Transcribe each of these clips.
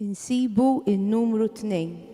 Insibu in-numru 2.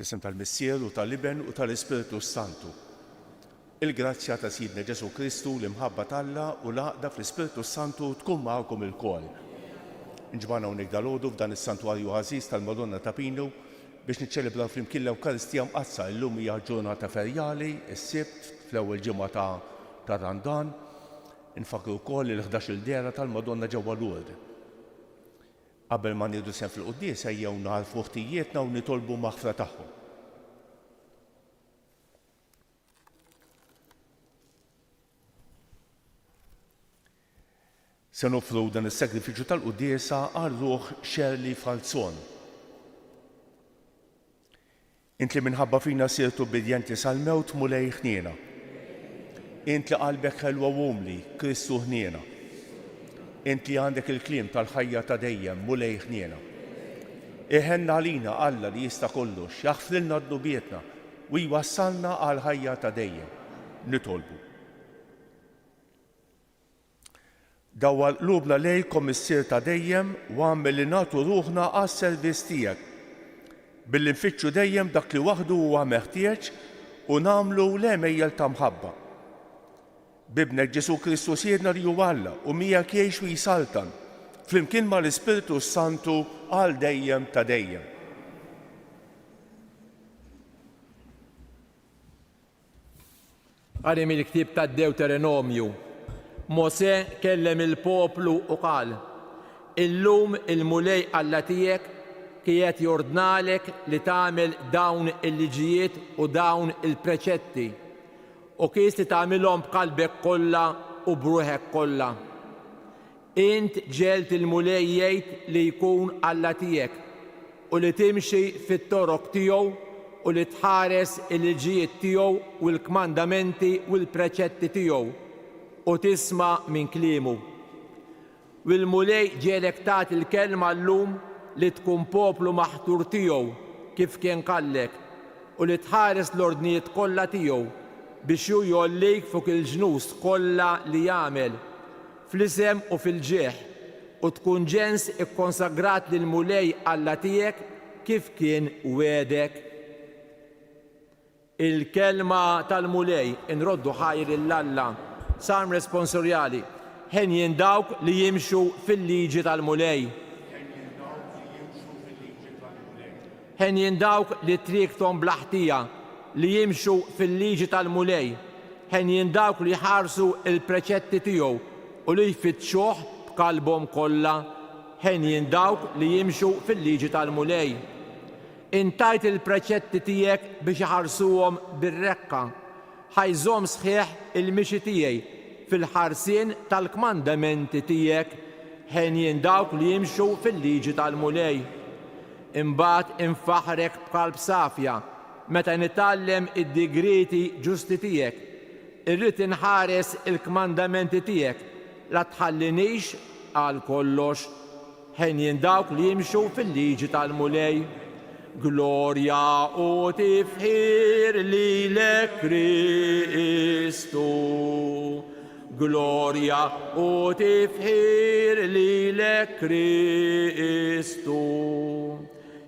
Fl-isem tal-Missier u tal-Iben u tal-Ispiritu Santu. Il-grazzja ta' Sidna Ġesu Kristu l-imħabba tal-Alla u l-għaqda fl-Ispiritu Santu tkun magħkom ilkoll. Inġbana hawnhekk dalgħodu f'dan is-santwarju għażiż tal-Madonna ta' Pinu biex niċċelebraw flimkien l-Ewkaristija mqazza llum hija ġurnata ferjali, is-Sibt fl-ewwel ġimgħa ta' Randan. Infakru wkoll il-11 dera tal-Madonna ġewwa Lourdes. Qabel ma nieħdu sehem fil-quddies ejjew narfu ħtijietna u nitolbu maħfra tagħhom. Se nofru dan is-sagrifiċċju tal-quddiesa għal ruħ Shirley Falzon. Int li minħabba fina sirtu bidjenti sal-mewt mulej ħniena. Int li qalbek ħelwa wumli, Kristu ħniena. Int li għandek il-kliem tal-ħajja ta' dejjem mulej ħniena. Iħenna għalina Alla li jista' kollox, jaħfrilna d-nubietna u jwassalna għal ħajja ta' dejjem. Nitolbu. Dawwa qlubna lejkom is-sir ta' dejjem u għammel li nagħtu ruħna għas-servizz tiegħek. Billi nfittxu dejjem dak li waħdu huwa meħtieġ u nagħmlu l-emejjel ta' mħabba. Bibnek Ġesu Kristu siedna li huwa Alla u miegħek jgħix u jisaltan flimkien mal-Ispiritu Santu għal dejjem ta' dejjem. Qari mill-ktieb tad-Deuteronomju. Mosè kellem il-poplu u qal: Illum il-mulej Alla tiegħek qiegħed jordnalek li tagħmel dawn il-liġijiet u dawn il-preċetti u kies li tagħmilhom b'qalbek kollha u b'ruħek kollha. Int ġelt il-mulej jgħid li jkun Alla tiegħek u li timxi fit-toroq tiegħu u li tħares il-liġijiet tiegħu u l-kmandamenti u l-preċetti tiegħu u tisma' minn kliemu. U l-mulej ġielek tagħti l-kelma llum li tkun poplu maħtur tiegħu kif kien qallek u li tħares l-ordnijiet kollha tiegħu biex hu jollik fuq il-ġnus kollha li jagħmel fl-isem u fil-ġieħ u tkun ġens ikkonsagrat lil mulej Alla tiegħek kif kien wedek. Il-kelma tal-mulej inroddu ħajr il-Alla sam responsorjali ħenjin dawk li jimxu fil-liġi tal-mulej. Ħenjin dawk li triktom blaħtija li jimxu fil-liġi tal-mulej. Ħenjin dawk li jħarsu il-preċetti tiegħu u li jfittxuh b'qalbhom kollha. Ħenjin dawk li jimxu fil-liġi tal-mulej. Intajt il-preċetti tiegħek biex iħarsuhom bir-rekka. Ħajżhom sħiħ il-mixi tiegħi fil-ħarsien tal-kmandamenti tiegħek. Ħenjin dawk li jimxu fil-liġi tal-mulej. Imbagħad infaħrek b'qalb safja meta nitgħallem id-digriti ġusti tiegħek. Irrid inħares il-kmandamenti tiegħek la tħallinix għal kollox. Ħenjin dawk li jimxu fil-liġi tal-mulej. Gloria u tifħir lilek Kristu. Gloria u tifħir lilek Kristu.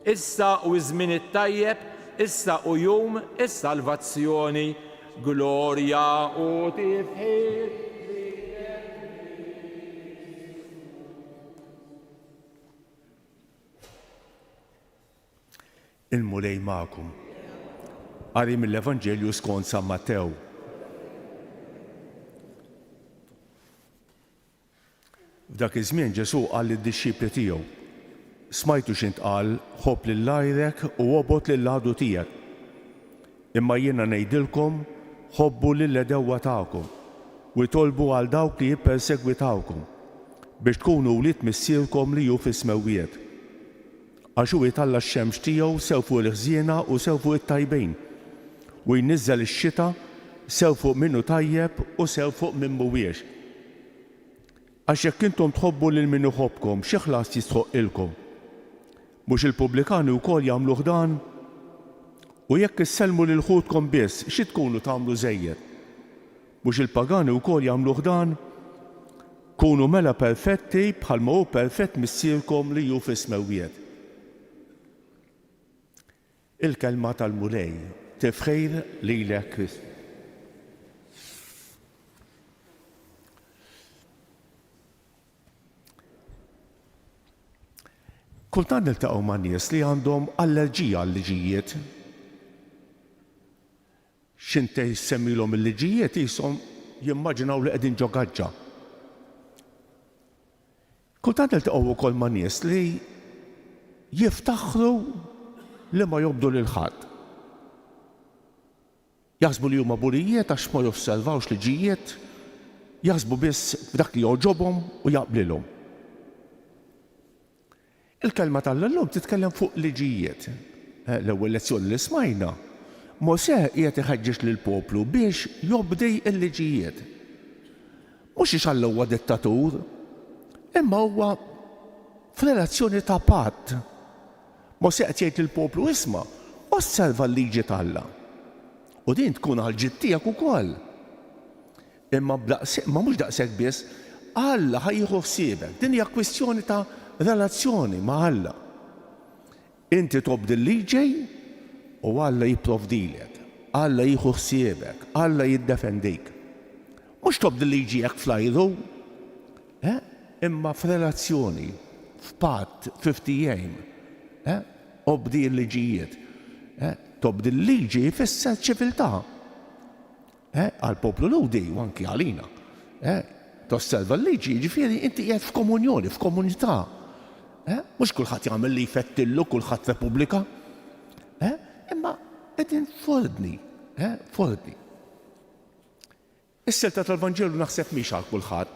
Issa u żmien it-tajjeb, issa u jum is-salvazzjoni. Gloria u tifħir. Il-mulej ma'kum. Qari mill-Evanġelju skont San Mattew. F'dak iż-żmien Ġesu qal lid-dixxipli tiegħu: Smajtu x'intqal, ħobb lil għajrek u għobod lil għadu tiegħek. Imma jiena ngħidilkom ħobbu lill-edewwa tagħkom u jtolbu għal dawk li jippersegwitawkom biex tkunu wlied missierkom li hu fis-smewwiet. Għax hu jitalla x-xemx tiegħu sew fuq il-ħżiena u sew fuq it-tajbin u jniżżel ix-xita sew fuq minnu tajjeb u sew fuq min mhuwiex. Għax jekk intom tħobbu lil min iħobbkom xi ħlas jistħoqilkom. Mhux il-pubblikani wkoll jagħmluh dan? U jekk issellmu lil ħudkom biss, xi tkunu tagħmlu żejjed? Mhux il-pagani wkoll jagħmluh dan? Kunu mela perfetti bħalma hu perfett missierkom li hu fis-smewwiet. Il-kelma tal-mulej tifħir lilek Kristu. Kultant niltaqgħu ma' nies li għandhom allerġija għal liġijiet. X'intej semmilhom il-liġijiet ishom jimmaġinaw li qegħdin ġo gaġġa. Kultant niltaqgħu wkoll ma' nies li jiftaħru li ma jobdu lil ħadd. Jaħsbu li huma burijiet għax ma josservawx liġijiet, jaħsbu biss f'dak li joġobhom u jaqblilhom. Il-kelma tal-lum titkellem fuq liġijiet. L-ewwel lezzjoni li smajna, Mosè qiegħed iħeġġeġ lill-poplu biex jobdi l-liġijiet. Mhux ixalla huwa dittatur, imma huwa f'relazzjoni ta' patt. Mosè qed jgħid lill-poplu isma' osserva l-liġi tal-Alla. U din tkun għal-ġid tiegħek ukoll. Imma mhux daqshekk biss, Alla ħajjieħu ħsiebek. Din hija kwistjoni ta' relazzjoni ma' Alla. Inti tobdi l-liġi u Alla jipprovdilek, Alla jieħu ħsiebek, Alla jiddefendik. Mhux tobdi l-liġi hekk flajru, imma f'relazzjoni, f'patt, f'ftehim, obdi l-liġijiet. Tobdi l-liġi jfisser ċiviltà. Għall-poplu ludi u anki għalina. Tosserva l-liġi, ġifieri inti qiegħed f'komunjoni, f'komunità. Mhux kulħadd jagħmel li jfettillu kulħadd repubblika. Imma qegħdin f'ordni, f'ordni. Is-selta tal-Vanġelu naħseb mhix għal kulħadd.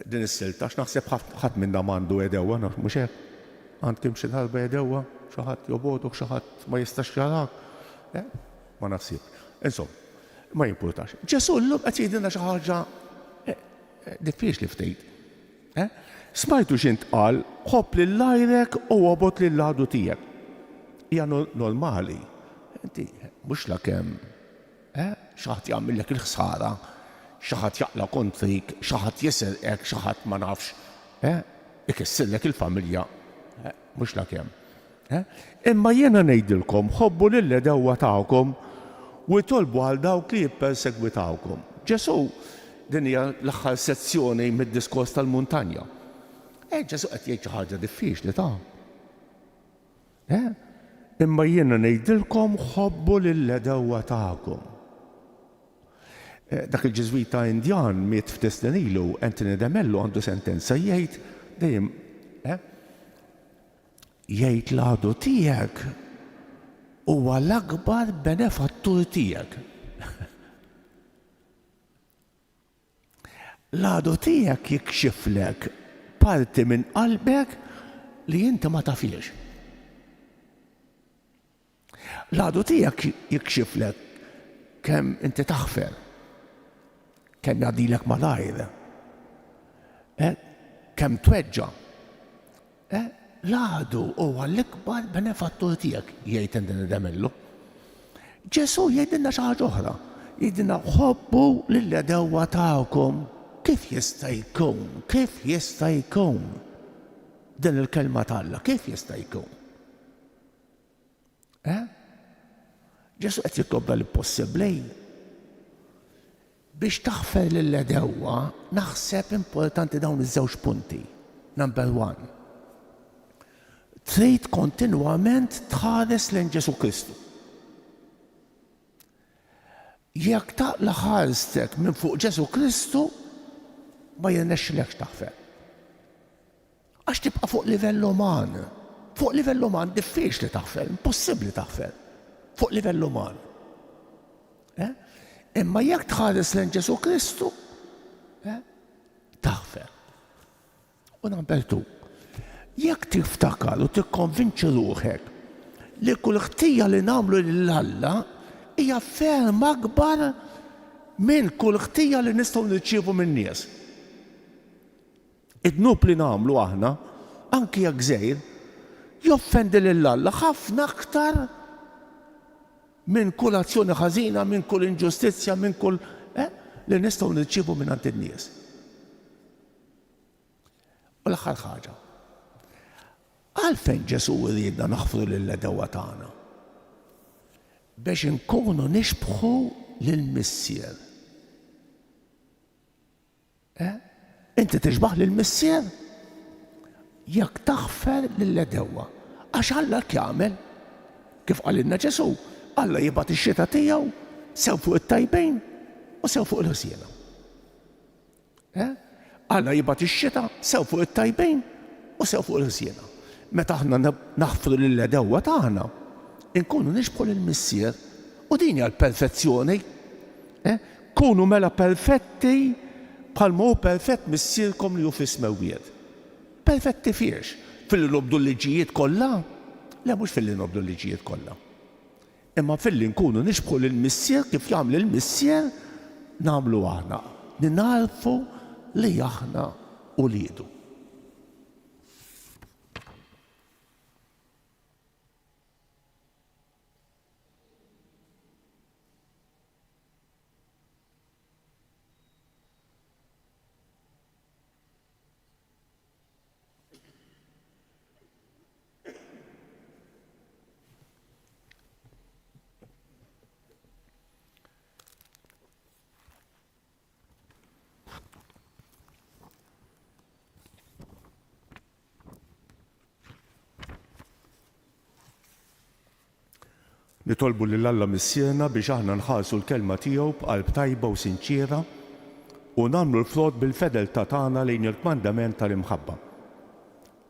Din is-selta għax naħseb ħadd minnha m'għandu edewwa, mhux hekk. Għandkim xi darba edewwa, xi ħadd jobodok, xi ħadd ma jistax jarak. Ma naħsib. Insomma, ma jimpurtax. Ġesu llum qed jgħidilna xi ħaġa diffiċli ftit. Smajtu x'intqal, ħobb lil għajrek u għobod lil għadu tiegħek. Hija normali. Inti mhux lakemm xi ħadd jagħmillek il-ħsara, xi ħadd jaqla kontrik, xi ħadd jiserqek, xi ħadd ma nafx, ikissirlek il-familja. Mhux lakemm. Imma jiena ngħidilkom ħobbu lill-edewwa tagħkom u jtolbu għal dawk li jippersegwitawkom. Ġesu din hija l-aħħar sezzjoni mid-diskors tal-muntanja. Ġesu qed jgħid xi ħaġa diffiċli ta'. Imma jiena ngħidilkom ħobbu lill-edewwa tagħkom. Dak il-Ġeżwita Indjan miet ftit snin ilu, Anthony de Mello għandu sentenza jgħid dejjem jgħid l-għadu tiegħek huwa l-akbar benefattur tiegħek. L-għadu tiegħek jikxiflek parti minn qalbek li inti ma tafiex. L-għadu tiegħek jikxiflek kemm inti taħfer, kemm jgħaddilek malajr, kemm tweġġa. l-għadu huwa l-ikbar benefattur tiegħek jgħid indin id-demellu. Ġesu jgħidilna xi ħaġa oħra, jgħidilna ħobbu lill-edewwa tagħkom. Kif jista' jkun din il-kelma tal-Alla, kif jista' jkun? Ġesu qed jikkobra l-possibbli. Biex taħfer lill-edewwa, naħseb importanti dawn iż-żewġ punti. Number 1. Trid kontinwament tħares lejn Ġesu Kristu. Jekk taqla ħarstek minn fuq Ġesu Kristu, ma jirnexxilekx taħfer. Għax tibqa' fuq livell uman. Fuq livell uman diffiċli taħfer, impossibbli taħfer. Fuq livell uman. Imma jekk tħares lejn Ġesu Kristu, taħfer. U number 2, jekk tiftakar u tikkonvinċi ruħek li kull ħtija li nagħmlu lill-Alla hija ferm akbar minn kull ħtija li nistgħu nirċievu min-nies. Id-dnub li nagħmlu aħna, anki jekk żgħir, joffendi lill-Alla ħafna aktar minn kull azzjoni ħażina, minn kull inġustizzja, minn kull li nistgħu nirċievu mingħand in-nies. U l-aħħar ħaġa. Għalfejn Ġesu jriedna naħfru lill-edewwa tagħna? Biex inkunu nixbħu lill-Missier. Inti tixbaħ lill-Missier jekk taħfer lill-edewwa. Għax Alla jagħmel kif qalilna Ġesu, Alla jibgħat ix-xita tiegħu sew fuq it-tajbejn u sew fuq il-ħsiena. Alla jibgħat ix-xita sew fuq it-tajbejn u sew fuq il-ħsiena. Meta aħna naħfru lill-edewwa tagħna, inkunu nixbħu lill-Missier u din hija l-perfezzjoni. Kunu mela perfetti bħalma hu perfett missierkom li hu fis-smewwiet. Perfetti fiex? Fil-li nobdu l-liġijiet kollha? Le mhux fil-li nobdu l-liġijiet kollha. Imma fil-li nkunu nixbħu lill-Missier kif jagħmel il-Missier nagħmlu aħna. Ninarfu li aħna uliedu. Nitolbu lill-Alla missierna biex aħna nħarsu l-kelma tiegħu b'qalb tajba u sinċiera u nagħmlu l-frott bil-fedeltà tagħna lejn il-kmandament tal-imħabba.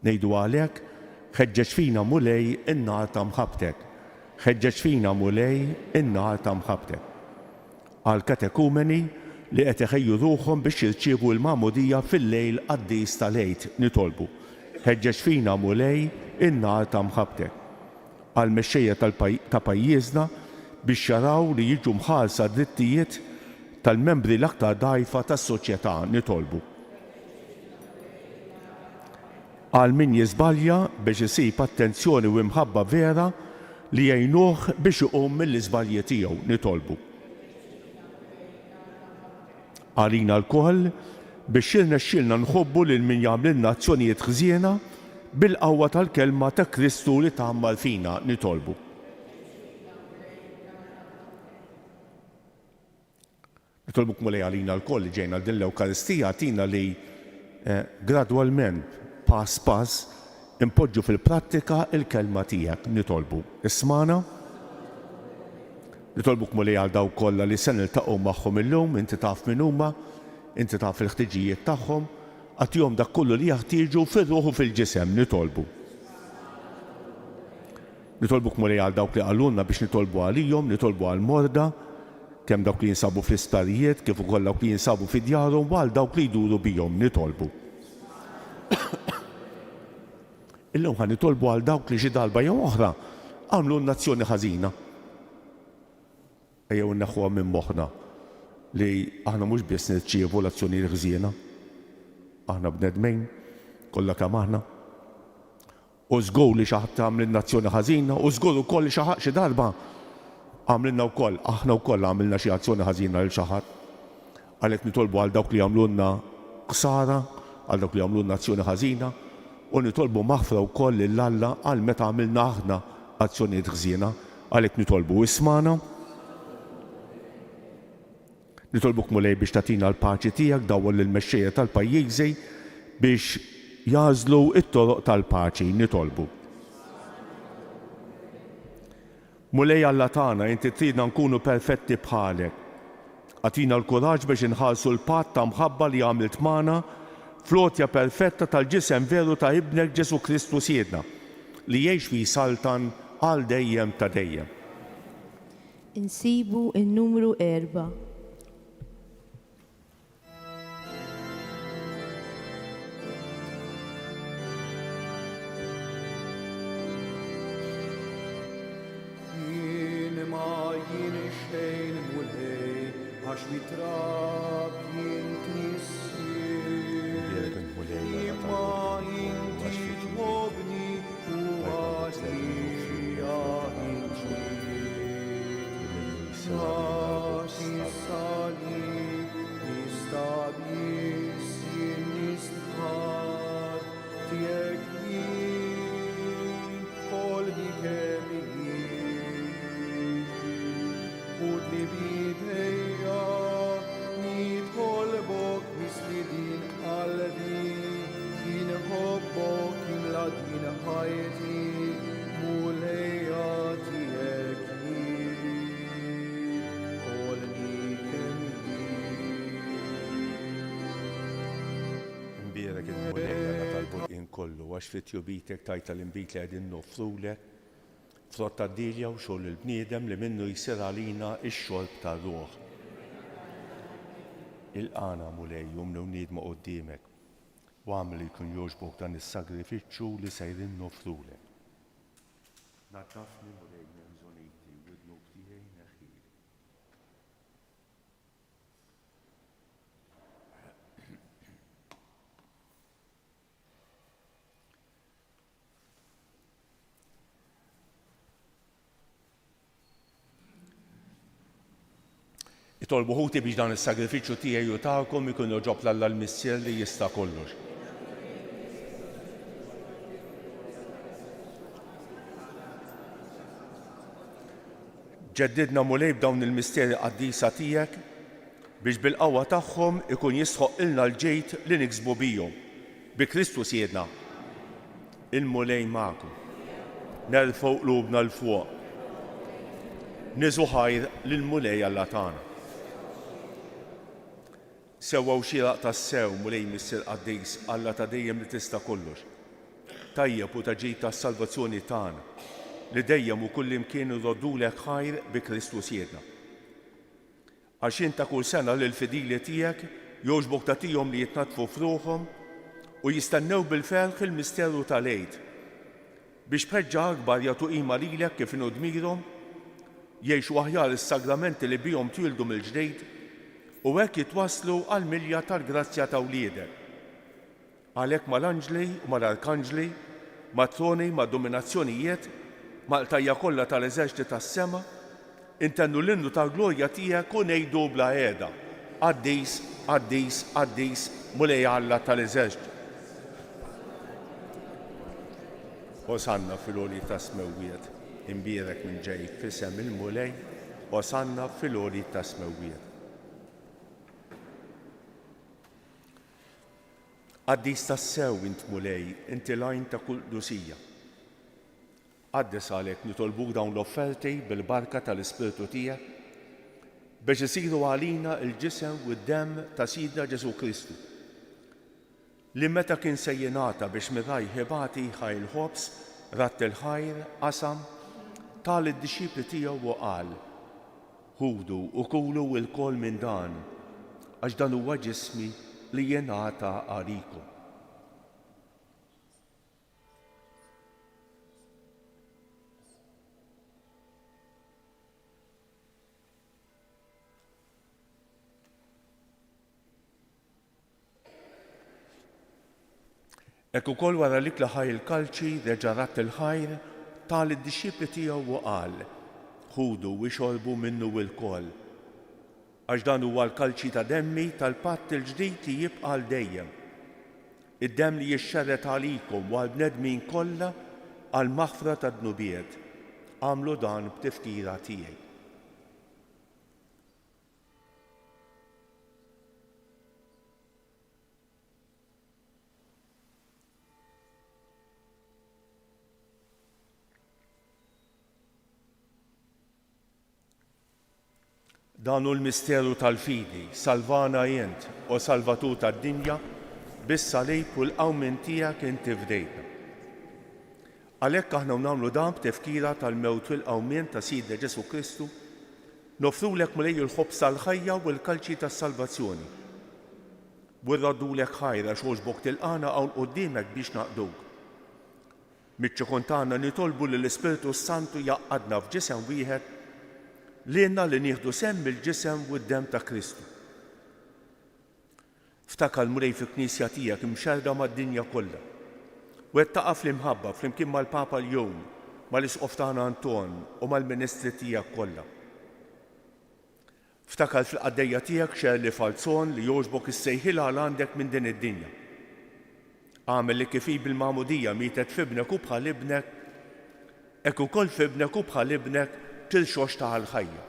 Ngħidu għalhekk ħeġġeġ fina mulej in-nar ta' mħabbtek. Ħeġġeġ fina mulej in-nar ta' mħabbtek. Għal katekumeni li qed iħejju ruħhom biex jirċievu l-magħmudija fil-lejl qaddis tal-għid nitolbu. Ħeġġeġ fina mulej in-nar ta' mħabbtek. Għal mexxejja ta' pajjiżna biex jaraw li jiġu mħarsa drittijiet tal-membri l-aktar dgħajfa tas-soċjetà nitolbu. Għal min jiżbalja biex isib attenzjoni u imħabba vera li jgħinuh biex iqum mill-iżbalji tiegħu nitolbu. Għalina l-koll biex irnexxielna nħobbu lil min jagħmlilna azzjonijiet ħżiena bil-qawwa tal-kelma ta' Kristu li tagħmel fina nitolbu. Nitolbuk mulej għalina l-koll li ġejna din l-Ewkaristija tina li gradwalment pass pass impoġġu fil-prattika il-kelma tiegħek nitolbu. Ismana? Nitolbuk mulej għal daw kollha li se niltaqgħu magħhom illum, inti taf min huma, inti taf il-ħtiġijiet tagħhom, għatihom dak kollu li jaħtieġu fir-ruħ u fil-ġisem nitolbu. Nitolbuk mulej għal dawk li qalulna biex nitolbu għalihom, nitolbu għal morda, kemm dawk li jinsabu fl-isptarijiet, kif ukoll dawk li jinsabu fid-djarhom u għal dawk li jduru bihom nitolbu. Illum ħan nitolbu għal dawk li xi darba jew oħra għamlu nazzjoni ħażina. Ejjew inneħħuha minn moħħna li aħna mhux biss nirċievu l-azzjonijiet ħżiena. Aħna bnedmejn, kollha kemm aħna. U żgur li xi ħadd għamel nazzjoni ħażina, u żgur ukoll li xi darba għamilna wkoll, aħna wkoll għamilna xi azzjoni ħażina lil xi ħadd. Għalhekk nitolbu għal dawk li jagħmlulna ksara, għal dawk li jagħmlulna azzjoni ħażina, u nitolbu maħfra wkoll lil Alla għal meta għamilna aħna azzjonijiet ħżiena, għalhekk nitolbu ismana. Nitolbuk Mulej biex tagħtina l-paċi tiegħek dawwel lill-mexxejja tal-pajjiżi biex jażlu t-toroq tal-paċi, nitolbu. Mulej Alla tagħna, inti tridna nkunu perfetti bħalek. Għatina l-kuraġġ biex inħarsu l-patt ta' mħabba li għamilt magħna flotja perfetta tal-ġisem veru ta' ibnek Ġesu Kristu Siedna li jgħix fi saltan għal dejjem ta' dejjem. Insibu n-numru 4. Għax mitrab jintnissi, imma jinti tħobni u għalija Nati sali, nistabis jinnistħar, tiegħek jien, kolbi kemm jien, udni bidejja, nidħolbok misli din qalbi, jinħobbok imla din ħajti, mulejja tiegħek jien, kolbi kemm jien. Imbierek il-mulejja tal-bulqin kollu għax fit-tjubitek tajta l-imbit li qegħdin nofrulek frott tad-dilja u xogħol il-bniedem li minnu jsir għalina x-xorb tar-ruħ. Il-qana Mulej jumnu niedmu quddiemek u għamel li jkun jogħġbok dan is-sagrifiċċju li sejrin nofrulek. Nattafni Mulej minn żoniti u id-nuk tiegħi neħħili. Itolbu ħuti biex dan is-sagrifiċċju tiegħi u tagħkom ikun joġob l-Alla l-Missier li jista' kollox. Ġeddidna Mulej b'dawn il-mistieri qaddisa tiegħek biex bil-qawwa tagħhom ikun jisħoq ilna l-ġejt li niksbu bihom bi Kristu Siedna. Il-Mulej magħkom. Nerfgħu qlubna l fuq. Niżu ħajr lill-Mulej Alla tagħna. Sewwa xieraq tas-sew Mulej Missier Qaddis Alla ta' dejjem li tista' kollox. Tajjeb u ta' ġid tas-salvazzjoni tagħna li dejjem u kullimkien irroddulek ħajr bi Kristu Siedna. Għax inta kull sena lil fidili tiegħek jogħġbok tagħtihom li jitnatfu f'ruħhom u jistennew bil-ferħ il-misteru tal-Għid biex b'ħeġġa akbar jagħtu qima lilek kif inhu dmirhom jgħixu aħjar is-sagramenti li bihom twildu mill-ġdejd u hekk jitwasslu għall-milja tal-grazzja ta' wliedek. Għalhekk mal-anġli u mal-arkanġli, mat-troni, mad-dominazzjonijiet, mal-qtajja kollha tal-eżerċiti tas-sema, intennu l-innu tal-glorja tiegħek u ngħidu bla qiegħda. Qaddis, qaddis, qaddis, Mulej Alla tal-eżerċiti. Osanna fil-għoli tas-smewwiet, imbierek minn ġej f'isem il-Mulej, osanna fil-għoli tas-smewwiet. Qaddis tas-sew int Mulej, inti lajn ta' kull dusija. Qaddis għalhekk nitolbuk dawn l-offerti bil-barka tal-Ispirtu tiegħek biex isiru għalina l-ġisem u d-demm ta' Sidna Ġesu Kristu li meta kien se jingħata biex miraj ħibati ħajl ħobs, ratt il-ħajr, qasam, tal id-dixxipli tiegħu u qal: ħudu u kulu l-kol minn dan għax dan huwa ġismi li jingħata għalikom. Ek ukoll wara li klaħaj il-kalċi reġa' ratt il-ħajr tal id-dixxipli tiegħu u qal: ħudu u xorbu minnu l-koll. Għax dan huwa l-kalċi ta' demmi tal-patt il-ġdid li jibqa' għal dejjem. Id-demm li jixxerret għalikom u għall-bnedmin kollha għal maħfra tad-dnubiet. Għamlu dan b'tifkira tiegħi. Dan hu l-misteru tal-fidi, salvana jent u salvatu tad-dinja bis-salib u l-qawmin tiegħek inti fdejna. Għalhekk aħna nagħmlu dan b'tifkira tal-mewt u l-qawmien ta' Sidna Ġesu Kristu, nofrulek mulej il-ħobs tal-ħajja u l-kalċi tas-salvazzjoni. U rraddulek ħajra xogħġbok tilqana hawn quddiemek biex naqduk. Miċ-ċekun tagħna nitolbu lill-Ispiritu Santu jaqgħadna f'ġisem wieħed lienna li nieħdu semm il-ġisem u d-demm ta' Kristu. Ftakar murej fil-Knisja tiegħek imxerda mad-dinja kollha. U qed taqaf fl-imħabba flimkien mal-Papa l-jum, mal-Isqof tagħna Anton u mal-Ministri tiegħek kollha. Ftakar fil-qaddejja tiegħek Shirley Falzon li jogħġbok issejħilha għal għandek minn din id-dinja. Għamel li kif bil-magħmudija mietet f'ibnek u bħal ibnek, hekk ukoll f'ibnek u bħal ibnek tilxox ta' ħajja.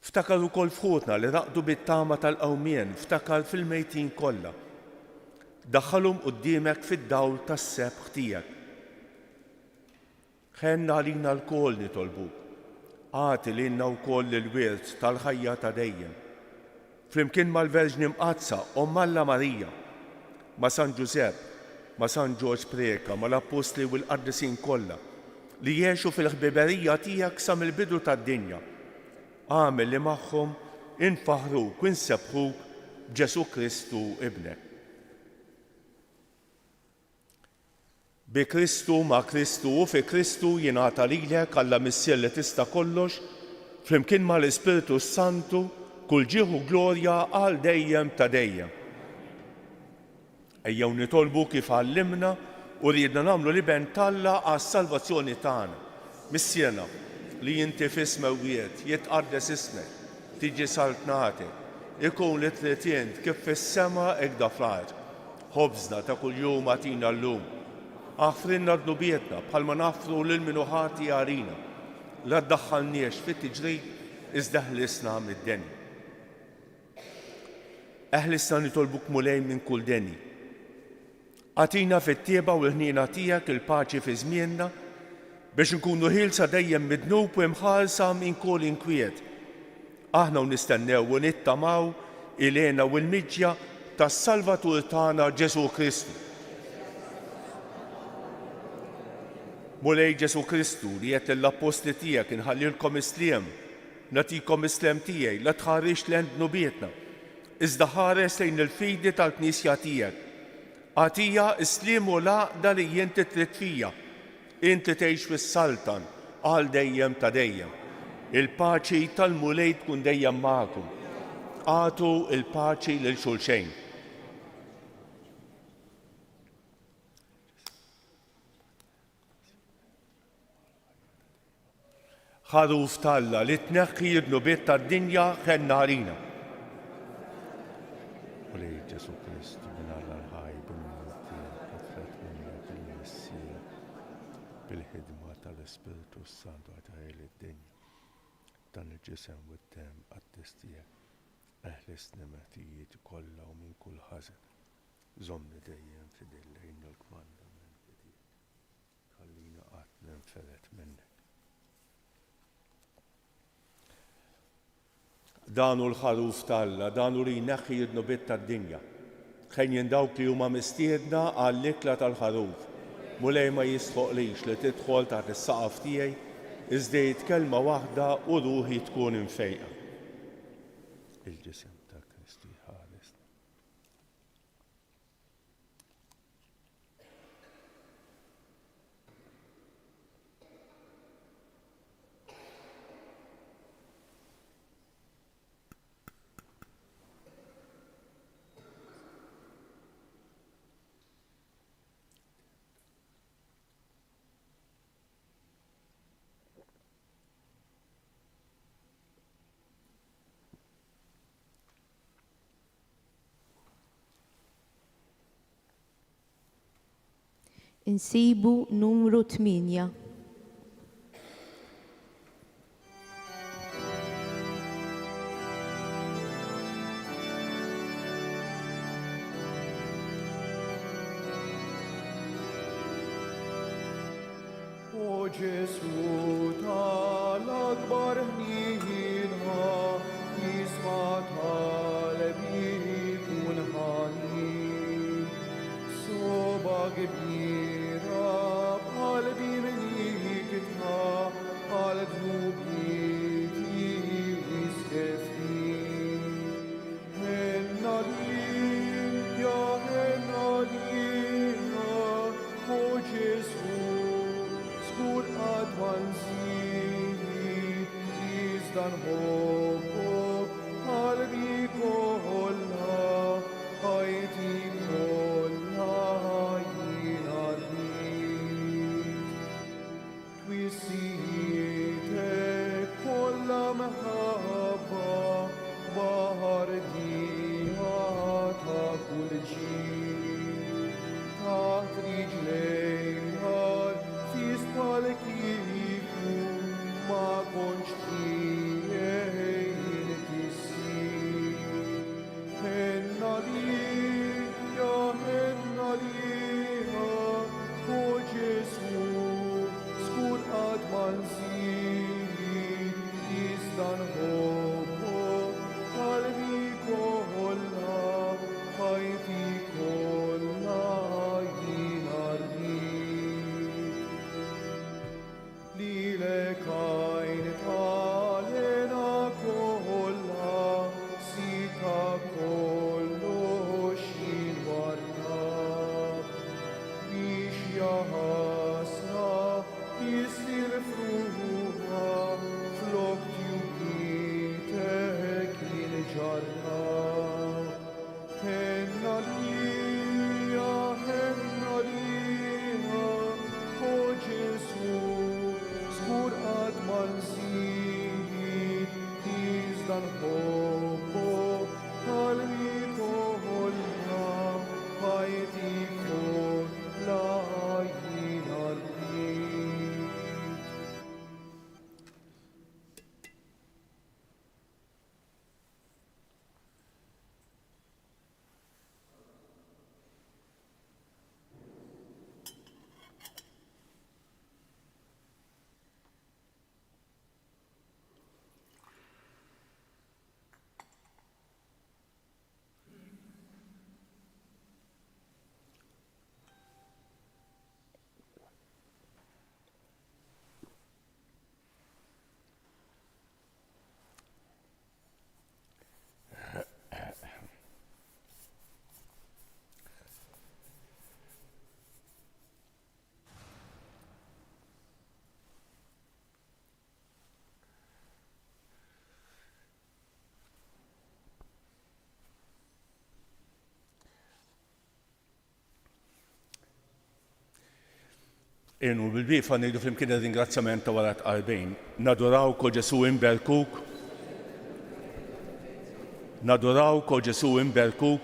Ftakar ukoll fħutna li raqdu bit-tama tal-qawmien, ftakar fil-mejtin kollha. Daħħalhom quddiemek fid-dawl tas-sebħ tiegħek. Ħenna għalina l-kol nitolbuk. Għati lilna wkoll il-wirt tal-ħajja ta' dejjem. Flimkien mal-Verġni Mqazza Omm Alla Marija, ma' San Ġusepp, ma' San Ġorġ Preka, mal-Apostli u l-Qaddisin kollha li jgħixu fil-ħbiberija tiegħek sa mill-bidu tad-dinja. Għamel li magħhom infaħruk u nsebħuk b'Ġesu Kristu ibnek. Bi Kristu, ma' Kristu u fi Kristu jingħata lilek Alla missier li tista' kollox, flimkien mal-Ispiritu Santu, kull ġieħ u glorja għal dejjem ta' dejjem. Ejjew nitolbu kif għallimna u rridna nagħmlu liben Alla għas-salvazzjoni tagħna. Missierna li inti f'ismewiet jitqaddes ismek, tiġi saltnati, ikun li trid int kif fis-sema hekk da fl-ard. Ħobżna ta' kuljum agħtina llum. Aħfrinna dnubietna bħalma naħfru lil min ħati għarina. La ddaħħalniex fit-tiġrid iżda ħlisna mid-deni. Eħlisna nitolbuk mulej minn kull deni. Għatina fit-tieba u l-ħniena tiegħek il-paċi fi żmienna biex nkunu ħielsa dejjem midnub u mħallsa minn kull inkwiet. Aħna nistennew u nittamaw ilena u l-miġja tas-Salvatur tagħna Ġesu Kristu. Mulej Ġesu Kristu li qed l-Apostli tiegħek inħallilkom isliem, nagħtikom islem tiegħi la tħarrix lejn dnubietna, iżda ħares lejn il-fidi tal-Knisja tiegħek. Għatija isliem u l-għaqda li inti trid fija, inti tgħix fis-Saltan għal dejjem ta' dejjem. Il-paċi tal-mulej tkun dejjem magħkom. Għatu il-paċi lil xulxejn. Ħaruf talla li tneħħi d-nubiet tad-dinja ħenna għalina. Mulej Ġesu Kristu minn Alla l-ħaj bil-mewtien ħafret minnek il-Messija bil-ħidma tal-Ispiritu Santu għatajl id-dinja. Dan il-ġisem u d-dem għad-test tiegħek. Eħlis nematijiet kollha u minn kull ħażen. Żommni dejjem fidel lejn il-kmandamenti tiegħek. Ħallina qatt ninferet minnek. Danu l-ħaruf talla, danu li jneħħi id-nubiet tad-dinja. Ħejjin dawk li huma mistiedna għall-ikla tal-ħaruf. Mulej ma jistħoqlix li tidħol taħt is-saqaf tiegħi, iżda kelma waħda u ruħi tkun infejqa. Il-ġisem ta' Kristu jħaresna. insibu numru 8. O Gesù tal-akbar ħnieħinha, jisma' talbi kun ħanin. Soba kbira b'qalbi minikitha, għal dnubieti wiskefin. Henna lin, ja henna lina, o Gesù, skur għadwan zid, jizdan ħobbo, qalbi kolla, ħajti kolla jina rrid. Twissietek kolla meħabba, bahar dija ta' kull ġid. Taħt riġlejha Palkiku ma konċ tijin tissir. Henna lija, o Ġesu, skur għad man zid, jizdan ħobbo, qalbi kolla, ħajti kolla jina rrid. Lilek għajn talena kolla, sita kollox jinwarna. Biex jahasna jisir fruħa, flok tjubitek jinġarna. Henna lija, o Ġesu, skur għad man zid, jizdan ħobbo, qalbi kolla, ħajti kolla jina rrid. Inu bil-bifa nejdu flimkien ringrazzjament ta' wara qalbejn. Naduraw ko Ġesu imberkuk. Naduraw ko Ġesu imberkuk.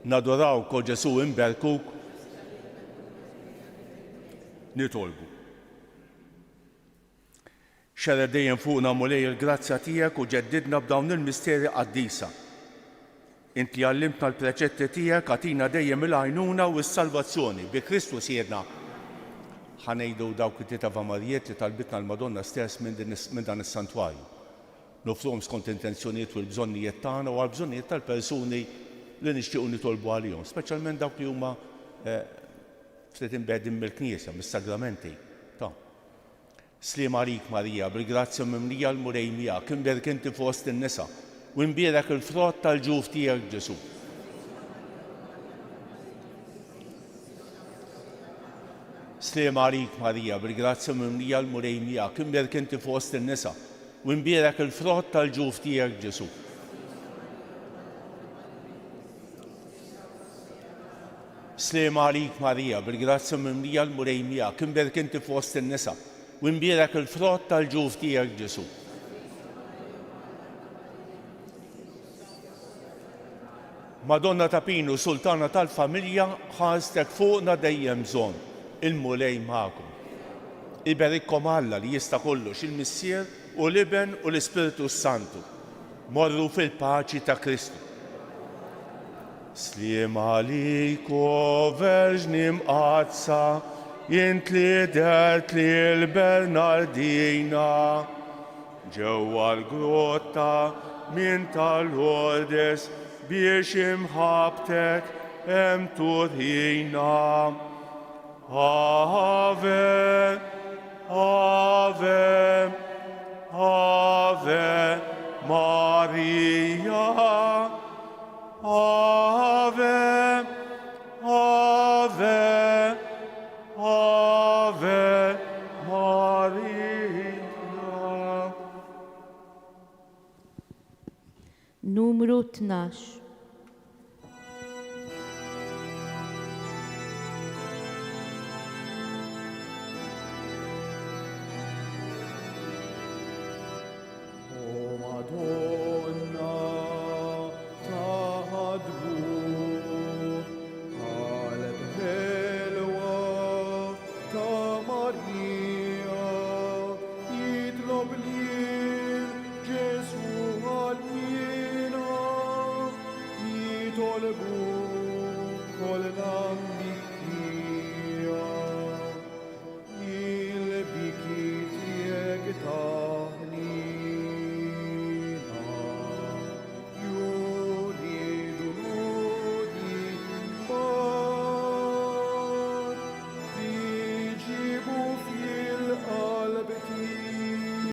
Naduraw ko Ġesu imberkuk. Nitolbu. Xera dejjem fuqna mulej il-grazzja tiegħek u ġeddidna b'dawn il-misteri qaddisa. Inti għallimtna l-preċetti tiegħek għatina dejjem il-għajnuna u s-salvazzjoni bi Kristus jedna. Ħanejdu dawk it-tiet Ava Marijiet li talbitna l-Madonna stess minn dan is-santwarju. Nofruhom skont intenzjonijiet u l-bżonnijiet tagħna u għall-bżonnijiet tal-persuni li nixtiequ nitolbu għalihom, speċjalment dawk li huma ftit imbedin mill-Kniesja, mis-sagramenti. Sliem għalik Marija, bil-grazzja mimlija l-murej miegħek, imberk inti fost in-nisa u imbierek il-frott tal-ġuf tiegħek Ġesu. Sliem għalik Marija, bil-grazzja mimlija l-murej miegħek, imberk inti fost in-nisa u imbierek il-frott tal-ġuf tiegħek Ġesu. Sliem għalik Marija, bil-grazzja mimlija l-murej miegħek, imberk inti fost in-nisa u imbierek il-frott tal-ġuf tiegħek Ġesu. Madonna ta' Pinu, sultana tal-familja, ħastek fuqna dejjem bżonn, il-mulej magħkom. Iberikkom Alla li jista' kollox il-Missier u l-Iben u l-Ispiritu Santu. Morru fil-paċi ta' Kristu. Slim għaliku verġni mqazza, jint li dert li l-Bernardina, ġewwa l-grotta min tal-Lourdes biex imħabtek hemm turħina. Ave, Ave, Ave Maria, Ave, Ave, Ave Maria. Numru 12. O Madonna, taħadbu, qalb ħelwa ta' Marija.